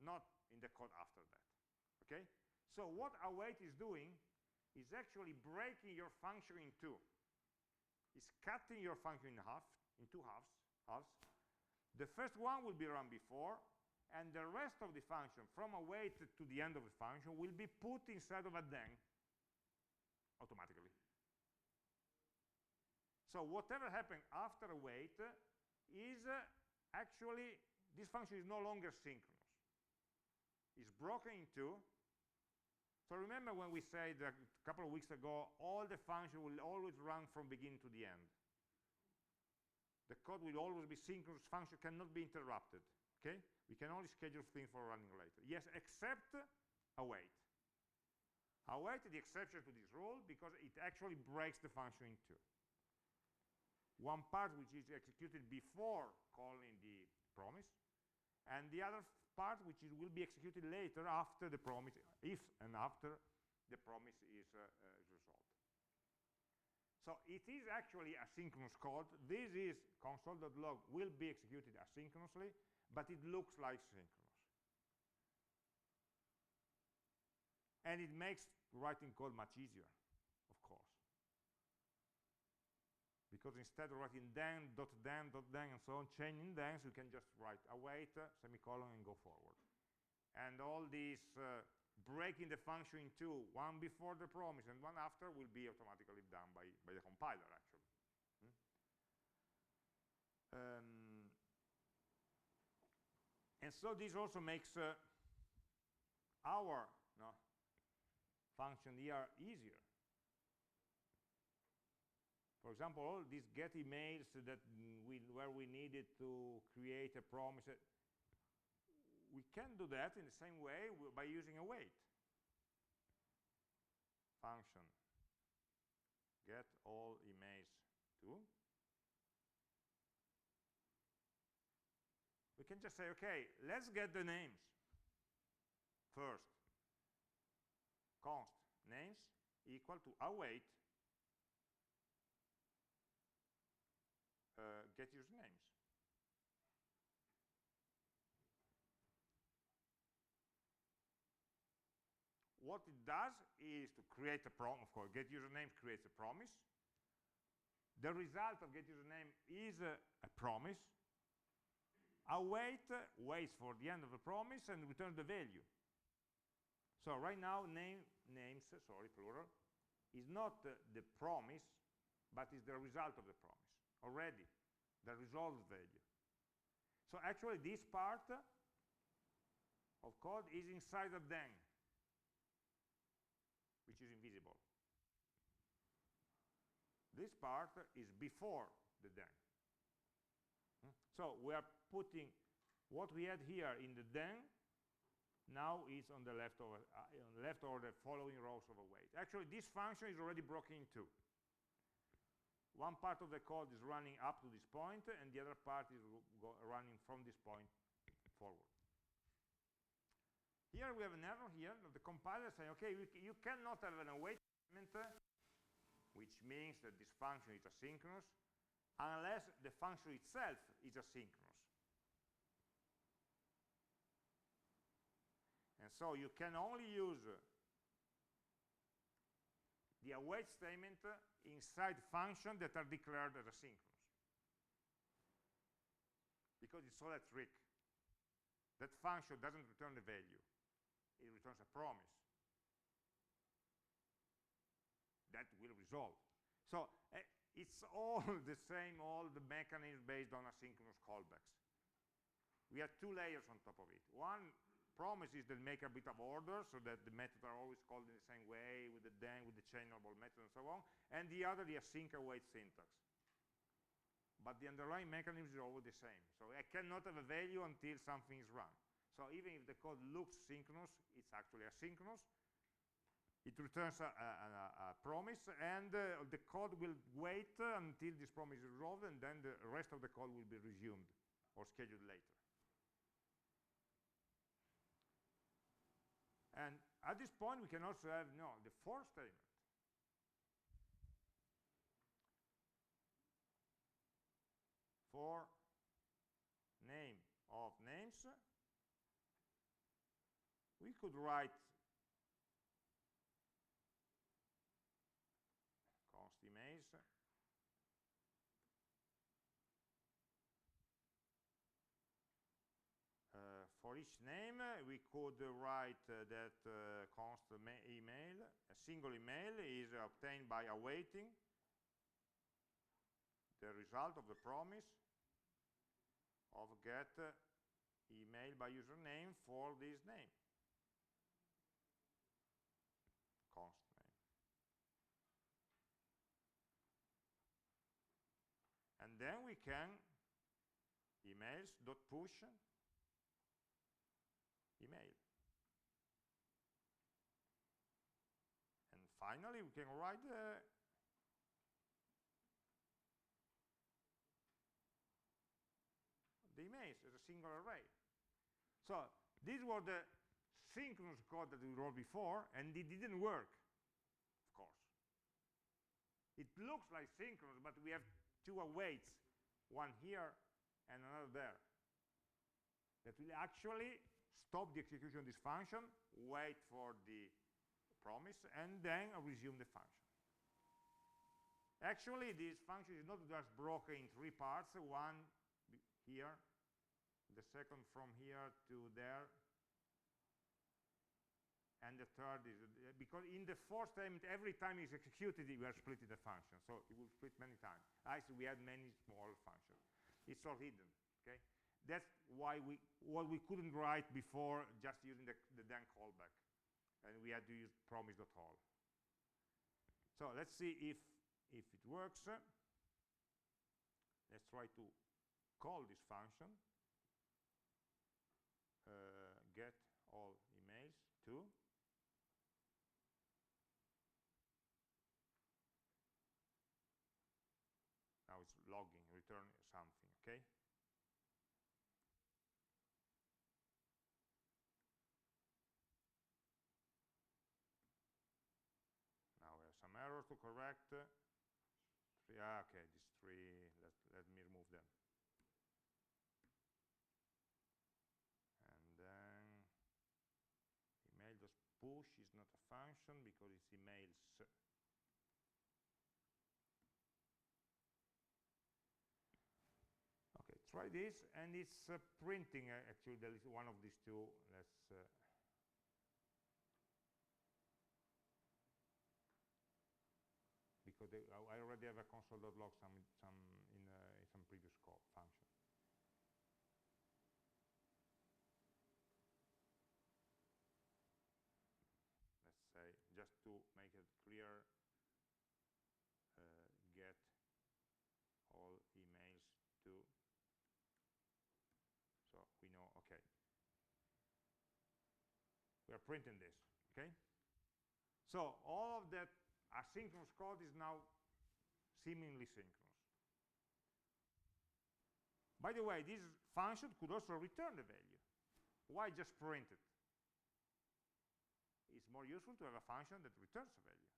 not in the code after that. Okay? So what await is doing is actually breaking your function in 2. It's cutting your function in half, in 2 halves. The first one will be run before, and the rest of the function, from await to the end of the function, will be put inside of a then automatically. So whatever happens after await is actually, this function is no longer synchronous. It's broken in 2. So remember when we said a couple of weeks ago, all the function will always run from beginning to the end. The code will always be synchronous. Function cannot be interrupted. Okay? We can only schedule things for running later. Yes, except await. Await is the exception to this rule because it actually breaks the function in 2. One part which is executed before calling the promise, and the other part which will be executed later after the promise, if and after the promise is resolved. So it is actually asynchronous code. This is console.log will be executed asynchronously, but it looks like synchronous. And it makes writing code much easier, of course. Because instead of writing then, dot then, dot then, and so on, chaining thens, you can just write await, semicolon, and go forward. And all these breaking the function in 2, one before the promise and one after, will be automatically done by the compiler, actually. And so this also makes our function here easier. For example, all these get emails that where we needed to create a promise, we can do that in the same way by using await. Function get all emails to. We can just say, okay, let's get the names first. Const names equal to await get usernames. What it does is to create a promise. Of course, get username creates a promise. The result of get username is a promise. Await waits for the end of the promise and returns the value. So right now, names, plural, is not the promise, but is the result of the promise already, the resolved value. So actually, this part of code is inside of then, which is invisible. This part is before the then. So we are putting what we had here in the then, now is on the left over the following rows of await. Actually, this function is already broken in 2. One part of the code is running up to this point, and the other part is running from this point forward. Here we have an error here of the compiler saying, okay, you cannot have an await element, which means that this function is asynchronous, unless the function itself is asynchronous. And so you can only use the await statement inside functions that are declared as asynchronous. because it's all a trick. That function doesn't return the value. It returns a promise that will resolve. So it's all the same, all the mechanisms based on asynchronous callbacks. We have two layers on top of it. One promise is that make a bit of order so that the methods are always called in the same way with the then, with the chainable method and so on. And the other, the async await syntax. But the underlying mechanism is always the same. So I cannot have a value until something is run. So even if the code looks synchronous, it's actually asynchronous. It returns a promise, and the code will wait until this promise is resolved, and then the rest of the code will be resumed or scheduled later. And at this point, we can also have the for statement. For name of names, we could write const emails for each name. We could write that const email, a single email, is obtained by awaiting the result of the promise of get email by username for this name, const name. And then we can emails.push email. And finally, we can write the emails as a single array. So this was the synchronous code that we wrote before, and it didn't work, of course. It looks like synchronous, but we have two awaits, one here and another there, that will actually stop the execution of this function, wait for the promise, and then resume the function. Actually, this function is not just broken in three parts, one here, the second from here to there, and the third is, because in the for statement, every time it's executed, we are splitting the function, so it will split many times. Actually, we had many small functions. It's all hidden, okay? That's why what we couldn't write before, just using the then callback, and we had to use promise.all. So let's see if it works. Let's try to call this function, get all emails to. Now it's logging, return something, okay? Now we have some errors to correct. Okay, these three, let me remove them. And then email.push is not a function because it's emails. Okay, try this, and it's printing actually one of these two. Let's because I already have a console.log some in some previous call function. Let's say, just to make it clear, get all emails to. So we know, okay. We are printing this, okay? So all of that asynchronous code is now seemingly synchronous. By the way, this function could also return the value. Why just print it? It's more useful to have a function that returns a value.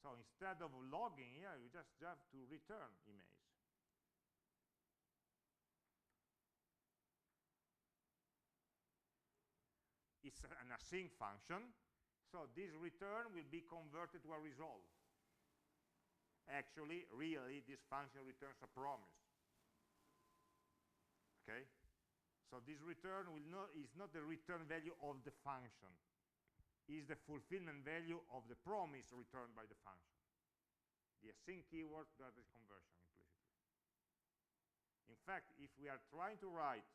So instead of logging here, you just have to return emails. It's an async function, so this return will be converted to a resolve. Actually, really, this function returns a promise. Okay, so this return is not the return value of the function, is the fulfillment value of the promise returned by the function. The async keyword does this conversion implicitly. In fact, if we are trying to write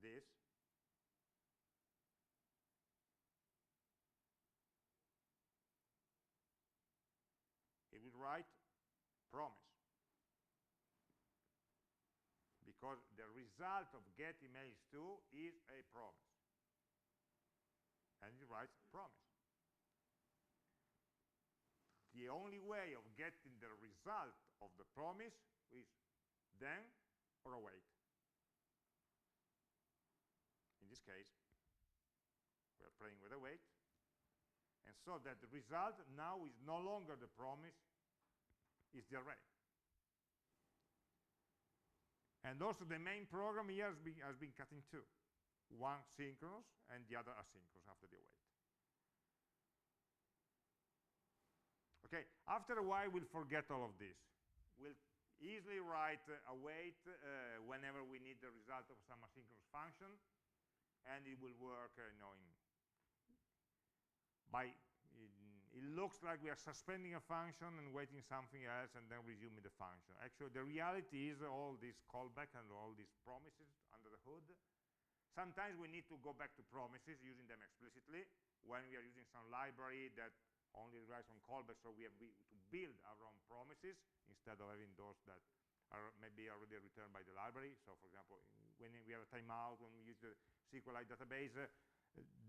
this, it will write promise, because the result of get emails to is a promise, and it writes promise. The only way of getting the result of the promise is then or await. In this case, we are playing with await, and so that the result now is no longer the promise, is the array. And also the main program here has been cut in two, one synchronous and the other asynchronous after the await. Okay, after a while we'll forget all of this. We'll easily write await whenever we need the result of some asynchronous function, and it will work, it looks like we are suspending a function and waiting something else and then resuming the function. Actually, the reality is all these callback and all these promises under the hood. Sometimes we need to go back to promises using them explicitly when we are using some library that only relies on callbacks, so we have to build our own promises instead of having those that are maybe already returned by the library. So for example, when we have a timeout, when we use the SQLite database,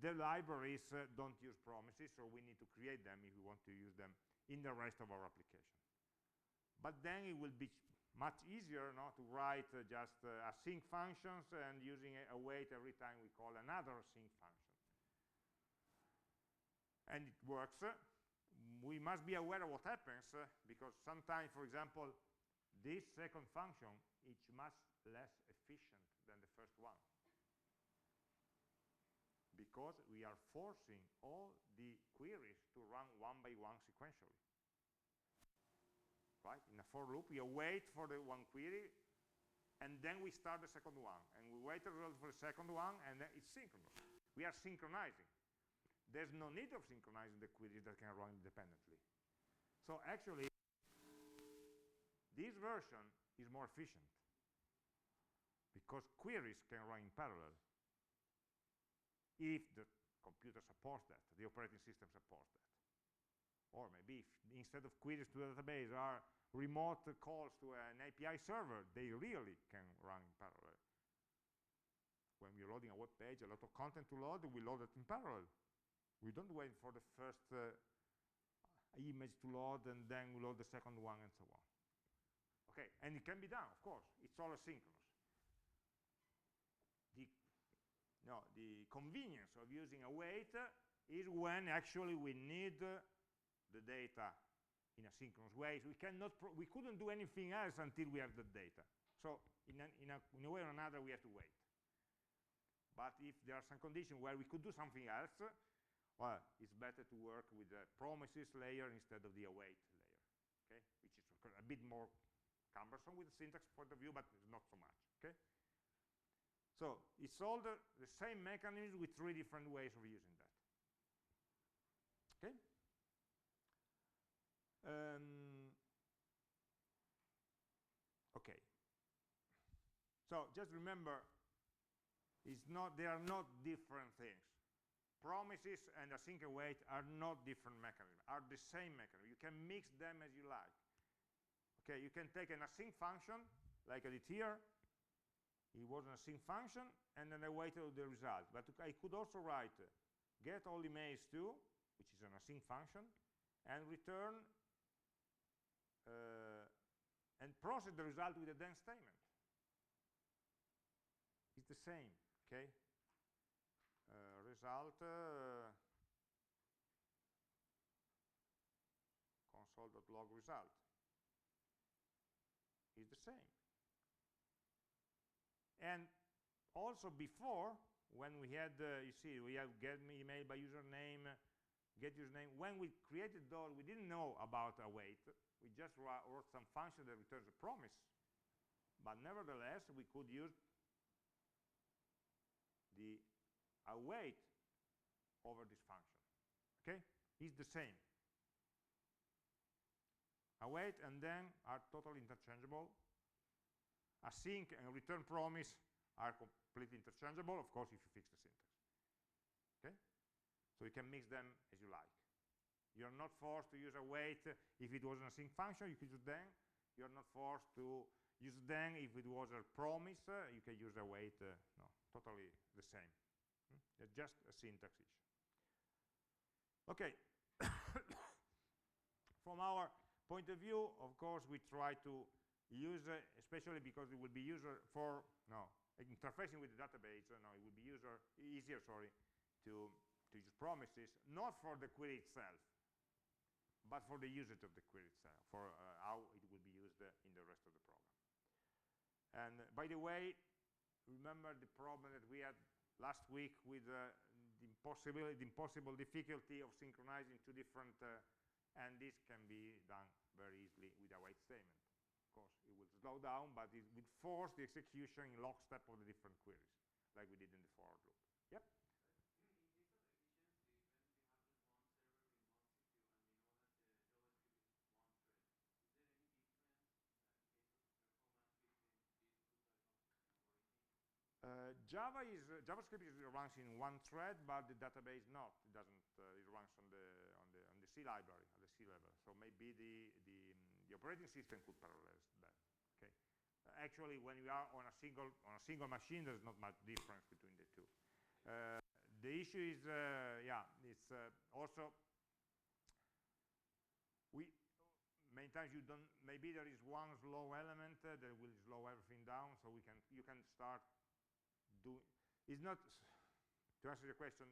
the libraries don't use promises, so we need to create them if we want to use them in the rest of our application. But then it will be much easier to write just async functions and using await every time we call another async function. And it works. We must be aware of what happens, because sometimes, for example, this second function is much less efficient than the first one, because we are forcing all the queries to run one by one sequentially. Right? In a for loop, we await for the one query, and then we start the second one, and we wait a result for the second one, and then it's synchronous. We are synchronizing. There's no need of synchronizing the queries that can run independently. So actually, this version is more efficient, because queries can run in parallel if the computer supports that, the operating system supports that. Or maybe if instead of queries to the database are remote calls to an API server, they really can run in parallel. When we're loading a web page, a lot of content to load, we load it in parallel. We don't wait for the first image to load and then we load the second one and so on. Okay, and it can be done, of course. It's all asynchronous. The convenience of using await is when actually we need the data in a synchronous way. So we couldn't do anything else until we have the data. So in a way or another, we have to wait. But if there are some conditions where we could do something else, well, it's better to work with the promises layer instead of the await layer, okay? Which is a bit more cumbersome with the syntax point of view, but not so much, okay? So it's all the same mechanism with three different ways of using that, okay? Okay. So just remember, they are not different things. Promises and async await are not different mechanisms, are the same mechanism. You can mix them as you like. Okay, you can take an async function, like I did here. It was an async function, and then I waited the result. But I could also write get all emails to, which is an async function, and return and process the result with a then statement. It's the same, okay? Result console.log result is the same. And also before, when we had, you see, we have get me email by username, get username. When we created those, we didn't know about await. We just wrote some function that returns a promise. But nevertheless, we could use the await over this function. Okay? It's the same. Await and then are totally interchangeable. Async and return promise are completely interchangeable, of course, if you fix the syntax. Okay? So you can mix them as you like. You're not forced to use await if it was an async function, you could use then. You're not forced to use then if it was a promise, you can use await. No, totally the same. It's just a syntax issue. Okay. From our point of view, of course, we try to use, especially because it will be interfacing with the database. It will be easier, to use promises, not for the query itself, but for the usage of the query itself, for how it will be used in the rest of the program. And by the way, remember the problem that we had last week with the impossible difficulty of synchronizing two different, and this can be done very easily with a wait statement. Of course, it will slow down, but it will force the execution in lockstep of the different queries, like we did in the for loop. Yep. JavaScript runs in one thread, but the database not. It doesn't. It runs on the C library at the C level. So maybe the operating system could parallelize that. Okay. Actually, when you are on a single machine, there's not much difference between the two. The issue is, it's also many times maybe there is one slow element that will slow everything down. So you can start. It's not, to answer your question,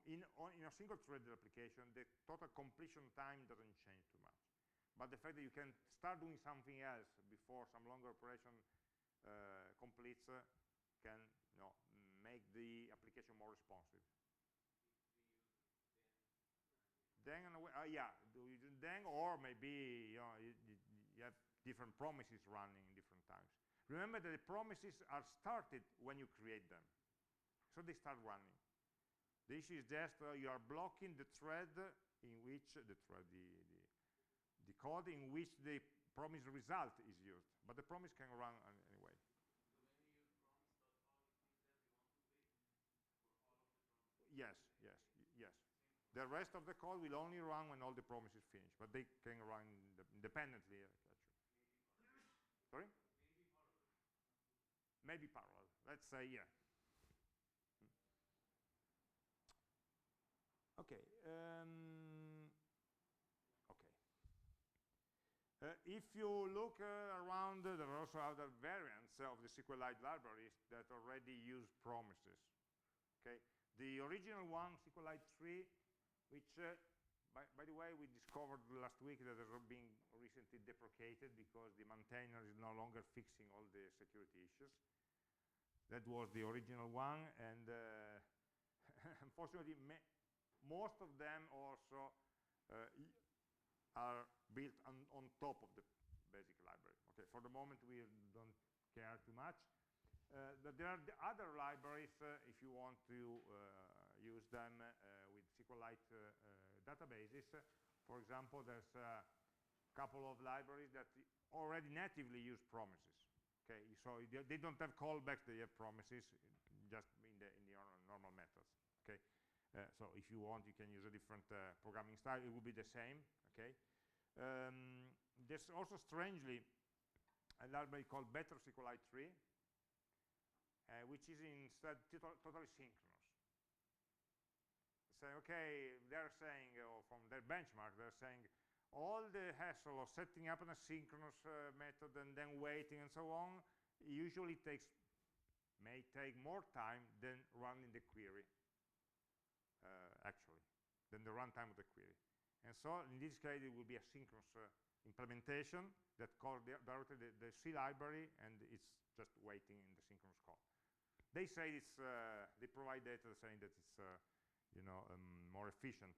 in a single threaded application, the total completion time doesn't change too much. But the fact that you can start doing something else before some longer operation completes can make the application more responsive. Then, then, or maybe you have different promises running in different times. Remember that the promises are started when you create them. So they start running. The issue is just you are blocking the thread in which the code in which the promise result is used. But the promise can run anyway. So when we use promise.all, it means that we want to wait for all of the promises. Yes. The rest of the code will only run when all the promises finish, but they can run independently, actually. Sorry? Maybe parallel. Let's say, yeah. Okay. If you look around, there are also other variants of the SQLite libraries that already use promises. Okay. The original one, SQLite 3, which, by the way, we discovered last week that has been recently deprecated because the maintainer is no longer fixing all the security issues. That was the original one, and unfortunately, most of them also are built on top of the basic library. Okay, for the moment, we don't care too much. But there are the other libraries, if you want to use them with SQLite databases. For example, there's a couple of libraries that already natively use promises. Okay, so they don't have callbacks; they have promises, just in the normal methods. Okay, so if you want, you can use a different programming style. It will be the same. Okay, there's also strangely a library called Better SQLite 3, which is instead totally synchronous. So okay, they're saying, or from their benchmark, they're saying all the hassle of setting up an asynchronous method and then waiting and so on usually may take more time than running the query, actually, than the runtime of the query. And so in this case, it will be a synchronous implementation that calls directly the C library, and it's just waiting in the synchronous call. They say it's, they provide data saying that it's, more efficient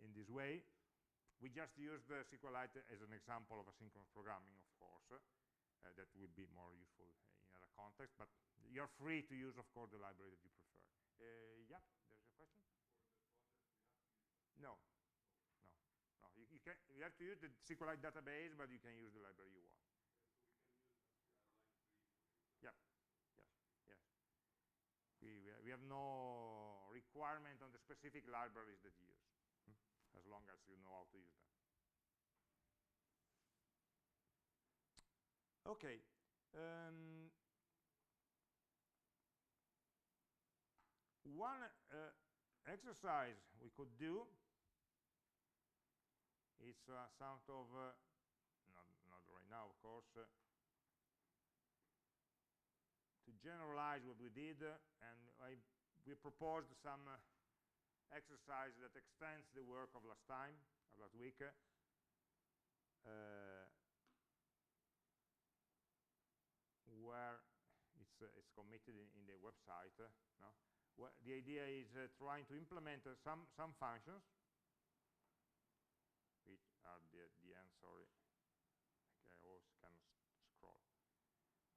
in this way. We just use the SQLite as an example of asynchronous programming, of course. That will be more useful in other contexts, but you're free to use, of course, the library that you prefer. Yeah, there's a question? No, no, no. You have to use the SQLite database, but you can use the library you want. Yep, yes, yes. We have no requirement on the specific libraries that you use, as long as you know how to use them. Okay. One exercise we could do is sort of, not right now, of course, to generalize what we did, and we proposed some exercise that extends the work of last week. Where it's committed in the website. No? The idea is trying to implement some functions, which are the end, sorry. Okay, I always can scroll.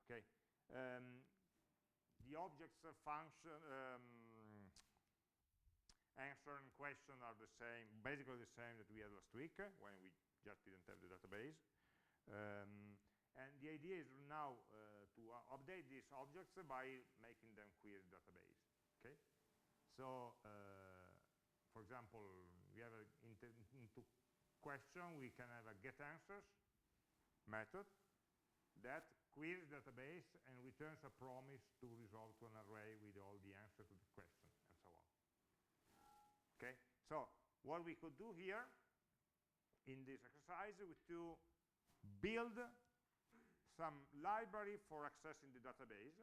Okay. The objects function, answer and question are the same, basically the same that we had last week when we just didn't have the database. And the idea is now to update these objects by making them query the database. Okay, so for example, we have into question we can have a get answers method that queries the database and returns a promise to resolve to an array with all the answers to the question and so on. Okay, so what we could do here in this exercise is to build some library for accessing the database.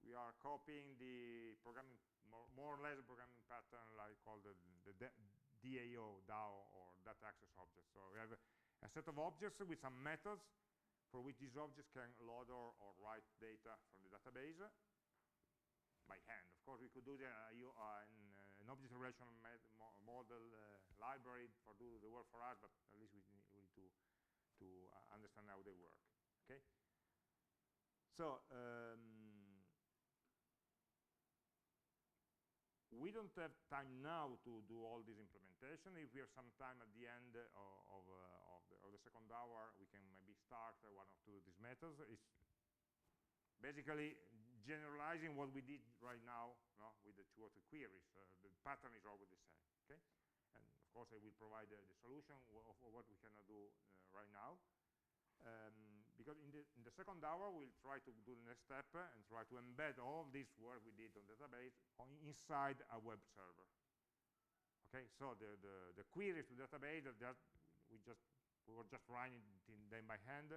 We are copying the programming, more or less a programming pattern like called the DAO, or data access object. So we have a set of objects with some methods for which these objects can load or write data from the database by hand. Of course, we could do an object relational model library for do the work for us, but at least we need to understand how they work. Okay, so we don't have time now to do all this implementation. If we have some time at the end of the second hour, we can maybe start one or two of these methods. It's basically generalizing what we did right now, no, with the two or three queries. The pattern is always the same. Okay, and of course I will provide the solution of what we cannot do right now. Because in the second hour we'll try to do the next step and try to embed all this work we did on the database inside a web server. Okay, so the queries to the database that we were just writing them by hand,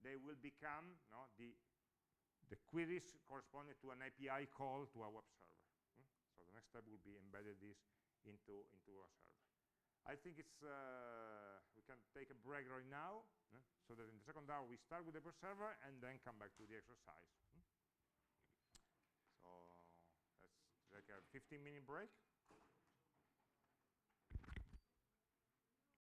they will become the queries corresponding to an API call to a web server. So the next step will be embedded this into a server. I think it's we can take a break right now, so that in the second hour we start with the web server and then come back to the exercise. So let's take a 15-minute break.